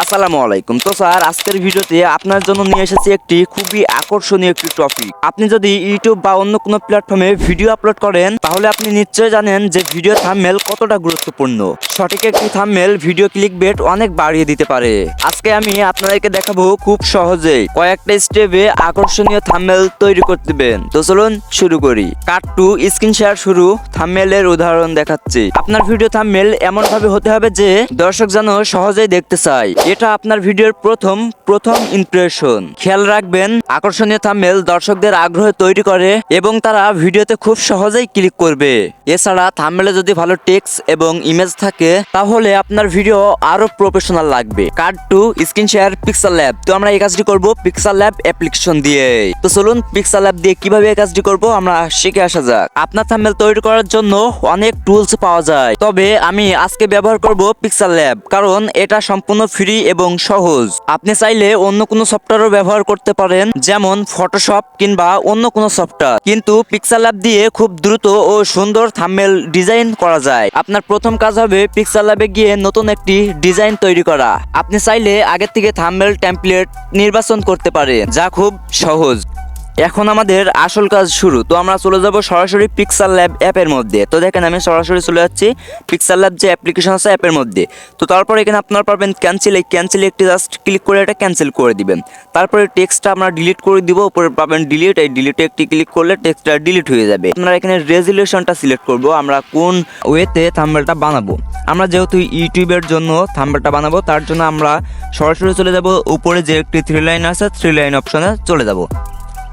আসসালামু আলাইকুম। তো স্যার, আজকের ভিডিওতে আপনার জন্য নিয়ে এসেছি একটি খুবই আকর্ষণীয় একটি টপিক। আপনি যদি ইউটিউব বা অন্য কোনো প্ল্যাটফর্মে ভিডিও আপলোড করেন, তাহলে আপনি নিশ্চয়ই জানেন যে ভিডিও থাম্বনেল কতটা গুরুত্বপূর্ণ। সঠিক একটি থাম্বনেল ভিডিও ক্লিকবেট অনেক বাড়িয়ে দিতে পারে। আজকে আমি আপনাদেরকে দেখাবো খুব সহজেই কয়েকটা স্টেপে আকর্ষণীয় থাম্বনেল তৈরি করতে দিবেন। তো চলুন শুরু করি। কাট টু স্ক্রিন শেয়ার শুরু। থাম্বনেলের উদাহরণ দেখাচ্ছি। আপনার ভিডিও থাম্বনেল এমন ভাবে হতে হবে যে দর্শক যেন সহজেই দেখতে চায়। এটা আপনার ভিডিওর প্রথম ইমপ্রেশন। খেয়াল রাখবেন, আকর্ষণীয় থাম্বনেল দর্শকদের আগ্রহ তৈরি করে এবং তারা ভিডিওতে খুব সহজেই ক্লিক করবে। এছাড়া থাম্বনেলে যদি ভালো টেক্সট এবং ইমেজ থাকে, তাহলে আপনার ভিডিও আরো প্রফেশনাল লাগবে। Cut to screen share pixel lab. তো আমরা এই কাজটি করব পিক্সেল ল্যাব অ্যাপ্লিকেশন দিয়ে। তো চলুন পিক্সেল ল্যাব দিয়ে কিভাবে এই কাজটি করব আমরা শিখে আসা যাক। আপনার থাম্বনেল তৈরি করার জন্য অনেক টুলস পাওয়া যায়, তবে আমি আজকে ব্যবহার করব পিক্সেল ল্যাব, কারণ এটা সম্পূর্ণ ফ্রি এবং সহজ। আপনি চাইলে অন্য কোনো সফটওয়্যারও ব্যবহার করতে পারেন, যেমন ফটোশপ কিংবা অন্য কোনো সফটওয়্যার, কিন্তু পিক্সেল ল্যাব দিয়ে খুব দ্রুত ও সুন্দর থাম্বনেল ডিজাইন করা যায়। আপনার প্রথম কাজ হবে পিক্সেল ল্যাবে গিয়ে নতুন একটি ডিজাইন তৈরি করা। আপনি চাইলে আগে থেকে থাম্বনেল টেমপ্লেট নির্বাচন করতে পারেন, যা খুব সহজ। এখন আমাদের আসল কাজ শুরু। তো আমরা চলে যাব সরাসরি পিক্সেল ল্যাব অ্যাপের মধ্যে। তো দেখেন, আমি সরাসরি চলে যাচ্ছি পিক্সেল ল্যাব যে অ্যাপ্লিকেশন আছে অ্যাপের মধ্যে। তো তারপর এখানে আপনারা পাবেন ক্যান্সেল। এই ক্যান্সেলে একটি জাস্ট ক্লিক করে এটা ক্যান্সেল করে দিবেন। তারপরে টেক্সটটা আমরা ডিলিট করে দিব। উপরে পাবেন ডিলিট। এই ডিলিটে একটি ক্লিক করলে টেক্সটটা ডিলিট হয়ে যাবে। আপনারা এখানে রেজুলেশনটা সিলেক্ট করব, আমরা কোন ওয়েতে থাম্বনেলটা বানাবো। আমরা যেহেতু ইউটিউবের জন্য থাম্বনেলটা বানাবো, তার জন্য আমরা সরাসরি চলে যাব উপরে যে একটি থ্রি লাইন আছে, থ্রি লাইন অপশনে চলে যাব।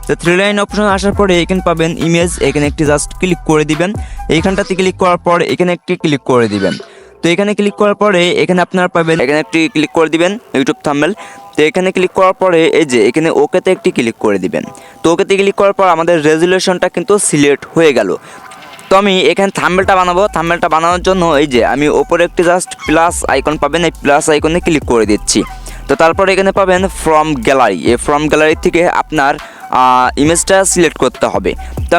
তো থ্রি লাইন অপশন আসার পরে এখানে পাবেন ইমেজ। এখানে একটি জাস্ট ক্লিক করে দিবেন। এইখানটাতে ক্লিক করার পর এখানে একটি ক্লিক করে দিবেন। তো এখানে ক্লিক করার পরে এখানে আপনারা পাবেন, এখানে একটি ক্লিক করে দিবেন ইউটিউব থাম্বনেল। তো এখানে ক্লিক করার পরে এই যে এখানে ওকেতে একটি ক্লিক করে দিবেন। তো ওকেতে ক্লিক করার পর আমাদের রেজুলেশনটা কিন্তু সিলেক্ট হয়ে গেল। তো আমি এখানে থাম্বনেলটা বানাবো। থাম্বনেলটা বানানোর জন্য এই যে আমি ওপরে একটি জাস্ট প্লাস আইকন পাবেন, এই প্লাস আইকনে ক্লিক করে দিচ্ছি। তো তারপরে এখানে পাবেন ফ্রম গ্যালারি। এই ফ্রম গ্যালারি থেকে আপনার ইমেজটা সিলেক্ট করতে হবে। তো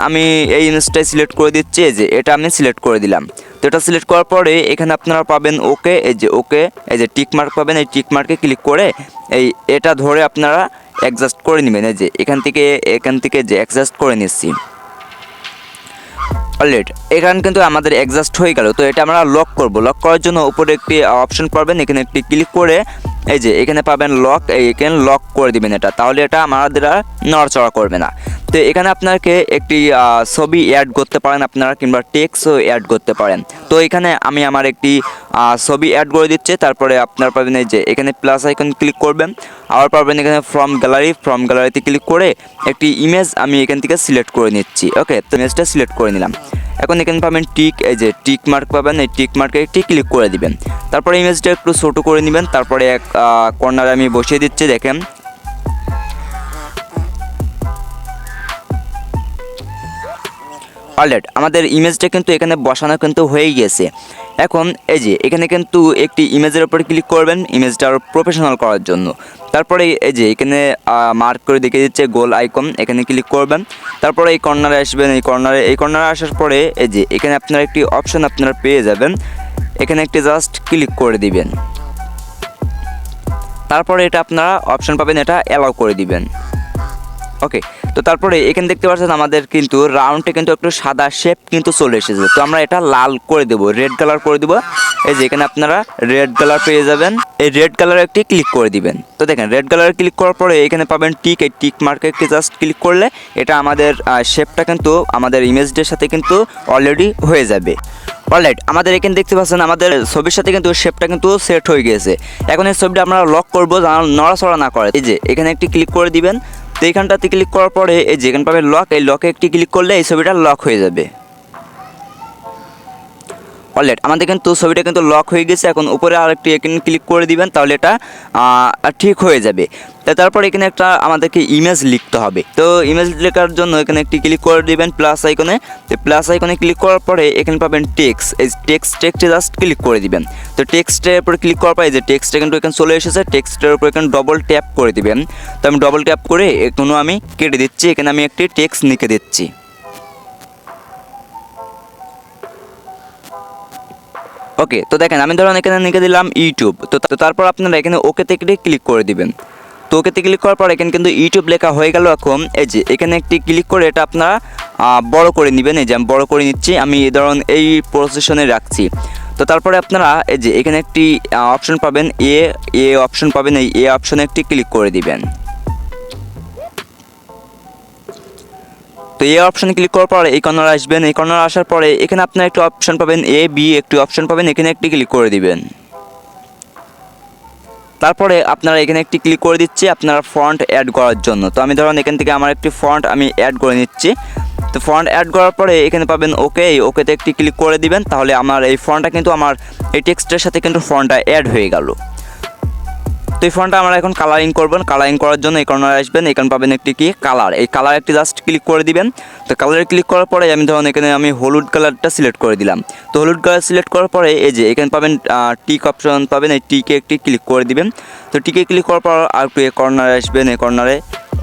আমি এই ইমেজটাই সিলেক্ট করে দিচ্ছি। এই যে এটা আমি সিলেক্ট করে দিলাম। তো এটা সিলেক্ট করার পরে এখানে আপনারা পাবেন ওকে। এই যে ওকে, এই যে টিক মার্ক পাবেন। এই টিক মার্কে ক্লিক করে এটা ধরে আপনারা অ্যাডজাস্ট করে নেবেন। এই যে এখান থেকে যে অ্যাডজাস্ট করে নিচ্ছি। অলরেডি এখানে কিন্তু আমাদের অ্যাডজাস্ট হয়ে গেল। তো এটা আমরা লক করব। লক করার জন্য উপরে একটি অপশন পাবেন, এখানে একটি ক্লিক করে এই যে এখানে পাবেন লক। এখানে লক করে দিবেন এটা, তাহলে এটা আমাদের আর নড়াচড়া করবে না। তো এখানে আপনাকে একটি ছবি অ্যাড করতে পারেন আপনারা, কিংবা টেক্সটও অ্যাড করতে পারেন। তো এখানে আমি আমার একটি ছবি অ্যাড করে দিচ্ছি। তারপরে আপনারা পাবেন এই যে এখানে প্লাস আইকন ক্লিক করবেন। আবার পাবেন এখানে ফ্রম গ্যালারি। ফ্রম গ্যালারিতে ক্লিক করে একটি ইমেজ আমি এখান থেকে সিলেক্ট করে নিচ্ছি। ওকে, তো ইমেজটা সিলেক্ট করে নিলাম। এখন এখানে পাবেন টিক, এই যে টিক মার্ক পাবেন। এই টিক মার্কে একটি ক্লিক করে দিবেন। তারপরে ইমেজটা একটু ছোটো করে নেবেন। তারপরে এক কর্নারে আমি বসিয়ে দিচ্ছি। দেখেন, অলরেডি আমাদের ইমেজটা কিন্তু এখানে বসানো কিন্তু হয়ে গেছে। এখন এই যে এখানে কিন্তু একটি ইমেজের উপরে ক্লিক করবেন, ইমেজটা আরও প্রফেশনাল করার জন্য। তারপরে এই যে এখানে মার্ক করে দেখিয়ে দিচ্ছে গোল আইকন, এখানে ক্লিক করবেন। তারপরে এই কর্নারে আসবেন। এই কর্নারে আসার পরে এই যে এখানে আপনারা একটি অপশন আপনারা পেয়ে যাবেন, এখানে একটি জাস্ট ক্লিক করে দিবেন। তারপরে এটা আপনারা অপশন পাবেন, এটা অ্যালাউ করে দিবেন। ওকে, তো তারপরে এখানে দেখতে পাচ্ছেন আমাদের কিন্তু রাউন্ডে কিন্তু একটু সাদা শেপ কিন্তু চলে এসেছে। তো আমরা এটা লাল করে দেবো, রেড কালার করে দেবো। এই যে এখানে আপনারা রেড কালার পেয়ে যাবেন। এই রেড কালারে একটি ক্লিক করে দিবেন। তো দেখেন, রেড কালারে ক্লিক করার পরে এখানে পাবেন টিক। এই টিক মার্কে একটি জাস্ট ক্লিক করলে এটা আমাদের শেপটা কিন্তু আমাদের ইমেজটার সাথে কিন্তু অলরেডি হয়ে যাবে। অলরাইট, আমাদের এখানে দেখতে পাচ্ছেন আমাদের ছবির সাথে কিন্তু শেপটা কিন্তু সেট হয়ে গেছে। এখন এই ছবিটা আমরা লক করবো, নড়াচড়া না করে। এই যে এখানে একটি ক্লিক করে দিবেন। তো এইখানটাতে ক্লিক করার পরে এই যে এখানে পাবেন লক। এই লকে একটি ক্লিক করলে এই ছবিটা লক হয়ে যাবে। অলরেডি আমাদের কিন্তু ছবিটা কিন্তু লক হয়ে গেছে। এখন উপরে আরেকটি এখানে ক্লিক করে দিবেন, তাহলে এটা ঠিক হয়ে যাবে। তারপর এখানে একটা আমাদেরকে ইমেজ লিখতে হবে। তো ইমেজ লেখার জন্য এখানে একটি ক্লিক করে দিবেন প্লাস আইকনে। তো প্লাস আইকনে ক্লিক করার পরে এখানে পাবেন টেক্সট। এই টেক্সটে জাস্ট ক্লিক করে দিবেন। তো টেক্সটের উপরে ক্লিক করার পরে যে টেক্সটটা কিন্তু এখানে চলে এসেছে। টেক্সটের উপরে এখানে ডবল ট্যাপ করে দিবেন। তো আমি ডবল ট্যাপ করে এখনো আমি কেটে দিচ্ছি। এখানে আমি একটি টেক্সট লিখে দিচ্ছি। ওকে, তো দেখেন আমি ধরুন এখানে লিখে দিলাম ইউটিউব। তো তারপর আপনারা এখানে ওকেতে ক্লিক করে দিবেন। তো ওকেতে ক্লিক করার পর এখানে কিন্তু ইউটিউব লেখা হয়ে গেল। এখন এই যে এখানে একটি ক্লিক করে এটা আপনারা বড় করে নেবেন। এই যে আমি বড় করে নিচ্ছি, আমি ধরুন এই পজিশনে রাখছি। তো তারপরে আপনারা এই যে এখানে একটি অপশন পাবেন, এ অপশন পাবেন, এই এ অপশনে একটি ক্লিক করে দিবেন। তো এই অপশনে ক্লিক করার পরে এই কর্নার আসবেন। এই কর্নার আসার পরে এখানে আপনারা একটি অপশন পাবেন, এ বি একটি অপশন পাবেন, এখানে একটি ক্লিক করে দিবেন। তারপরে আপনারা এখানে একটি ক্লিক করে দিচ্ছি আপনারা ফন্ট অ্যাড করার জন্য। তো আমি ধরুন এখান থেকে আমার একটি ফন্ট আমি অ্যাড করে নিচ্ছি। তো ফন্ট অ্যাড করার পরে এখানে পাবেন ওকে, এই ওকেতে একটি ক্লিক করে দিবেন। তাহলে আমার এই ফন্টটা কিন্তু আমার এই টেক্সটের সাথে কিন্তু ফন্টটা অ্যাড হয়ে গেল। তো এই ফন্টটা আমরা এখন কালারিং করবেন। কালারিং করার জন্য এই কর্নারে আসবেন, এখানে পাবেন একটি কি কালার, এই কালার একটি জাস্ট ক্লিক করে দিবেন। তো কালারে ক্লিক করার পরে আমি ধরুন এখানে আমি হলুদ কালারটা সিলেক্ট করে দিলাম। তো হলুদ কালার সিলেক্ট করার পরে এই যে এখানে পাবেন টিক অপশন পাবেন, এই টিকে একটি ক্লিক করে দিবেন। তো টিকে ক্লিক করার পর আর একটু এই কর্নারে আসবেন, এই কর্নারে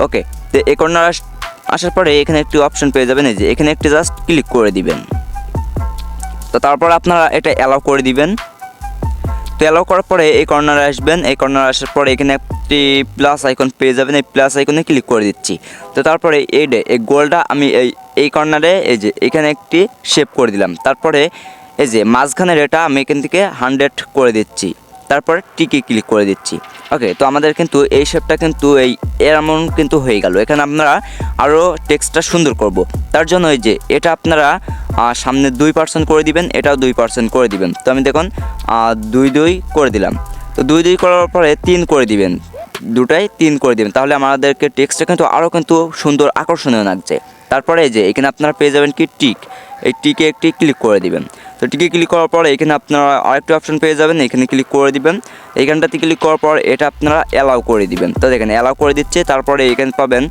ওকে। তো এই কর্নার আসার পরে এখানে একটি অপশন পেয়ে যাবেন, এই যে এখানে একটি জাস্ট ক্লিক করে দিবেন। তো তারপর আপনারা এটা অ্যালাউ করে দিবেন। তো অ্যালাউ করার পরে এই কর্নারে আসবেন। এই কর্নারে আসার পরে এখানে একটি প্লাস আইকন পেয়ে যাবেন, এই প্লাস আইকনে ক্লিক করে দিচ্ছি। তো তারপরে এই গোলটা আমি এই কর্নারে এই যে এখানে একটি শেপ করে দিলাম। তারপরে এই যে মাঝখানের এটা আমি এখান থেকে 100 করে দিচ্ছি। তারপরে টিকে ক্লিক করে দিচ্ছি। ওকে, তো আমাদের কিন্তু এই শেপটা কিন্তু এমন কিন্তু হয়ে গেল। এখানে আপনারা আরও টেক্সটটা সুন্দর করব, তার জন্য এই যে এটা আপনারা সামনে 2% করে দিবেন, এটাও 2% করে দিবেন। তো আমি দেখুন 2 করে দিলাম। তো 2 করার পরে 3 করে দিবেন, দুটাই 3 করে দিবেন। তাহলে আমাদেরকে টেক্সটটা কিন্তু আরও কিন্তু সুন্দর আকর্ষণীয় লাগছে। তারপরে এই যে এখানে আপনারা পেয়ে যাবেন কি টিক, এই টিকে একটি ক্লিক করে দিবেন। তো টিকে ক্লিক করার পরে এখানে আপনারা আরেকটি অপশন পেয়ে যাবেন, এখানে ক্লিক করে দিবেন। এইখানটাতে ক্লিক করার পর এটা আপনারা অ্যালাউ করে দিবেন। তো দেখেন অ্যালাউ করে দিচ্ছে। তারপরে এখানে পাবেন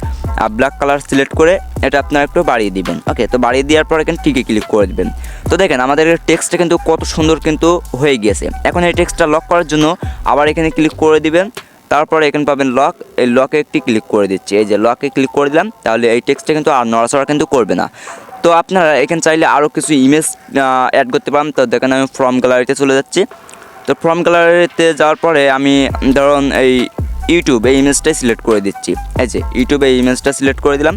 ব্ল্যাক কালার সিলেক্ট করে এটা আপনারা একটু বাড়িয়ে দিবেন। ওকে, তো বাড়িয়ে দেওয়ার পর এখানে টিকে ক্লিক করে দিবেন। তো দেখেন আমাদের টেক্সটটা কিন্তু কত সুন্দর কিন্তু হয়ে গিয়েছে। এখন এই টেক্সটটা লক করার জন্য আবার এখানে ক্লিক করে দিবেন। তারপরে এখানে পাবেন লক, এই লকে একটি ক্লিক করে দিচ্ছি। এই যে লকে ক্লিক করে দিলাম, তাহলে এই টেক্সটটা কিন্তু আর নড়াচড়া কিন্তু করবে না। তো আপনারা এখানে চাইলে আরও কিছু ইমেজ অ্যাড করতে পারেন। তো দেখেন আমি ফ্রম গ্যালারিতে চলে যাচ্ছি। তো ফ্রম গ্যালারিতে যাওয়ার পরে আমি ধরুন এই ইউটিউব এই ইমেজটাই সিলেক্ট করে দিচ্ছি। এই যে ইউটিউবে এই ইমেজটা সিলেক্ট করে দিলাম।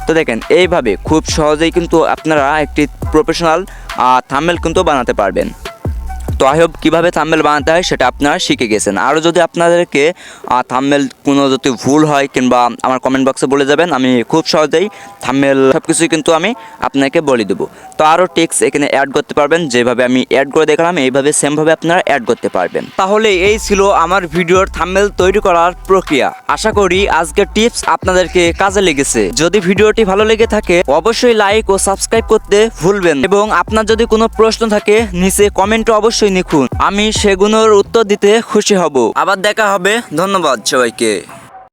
তো দেখেন এইভাবে খুব সহজেই কিন্তু আপনারা একটি প্রফেশনাল থাম্বনেল কিন্তু বানাতে পারবেন। তো আই হোপ কীভাবে থাম্বনেল বানাতে হয় সেটা আপনারা শিখে গেছেন। আরও যদি আপনাদেরকে থাম্বনেল কোনো যদি ভুল হয় কিংবা আমার কমেন্ট বক্সে বলে যাবেন, আমি খুব সহজেই থাম্বনেল সব কিছুই কিন্তু আমি আপনাকে বলে দেবো। তো আরও টেক্সট এখানে অ্যাড করতে পারবেন, যেভাবে আমি অ্যাড করে দেখালাম এইভাবে সেমভাবে আপনারা অ্যাড করতে পারবেন। তাহলে এই ছিল আমার ভিডিওর থাম্বনেল তৈরি করার প্রক্রিয়া। আশা করি আজকের টিপস আপনাদেরকে কাজে লেগেছে। যদি ভিডিওটি ভালো লেগে থাকে অবশ্যই লাইক ও সাবস্ক্রাইব করতে ভুলবেন, এবং আপনার যদি কোনো প্রশ্ন থাকে নিচে কমেন্টে অবশ্যই লিখুন, আমি সেগুলোর উত্তর দিতে খুশি হব। আবার দেখা হবে, ধন্যবাদ সবাইকে।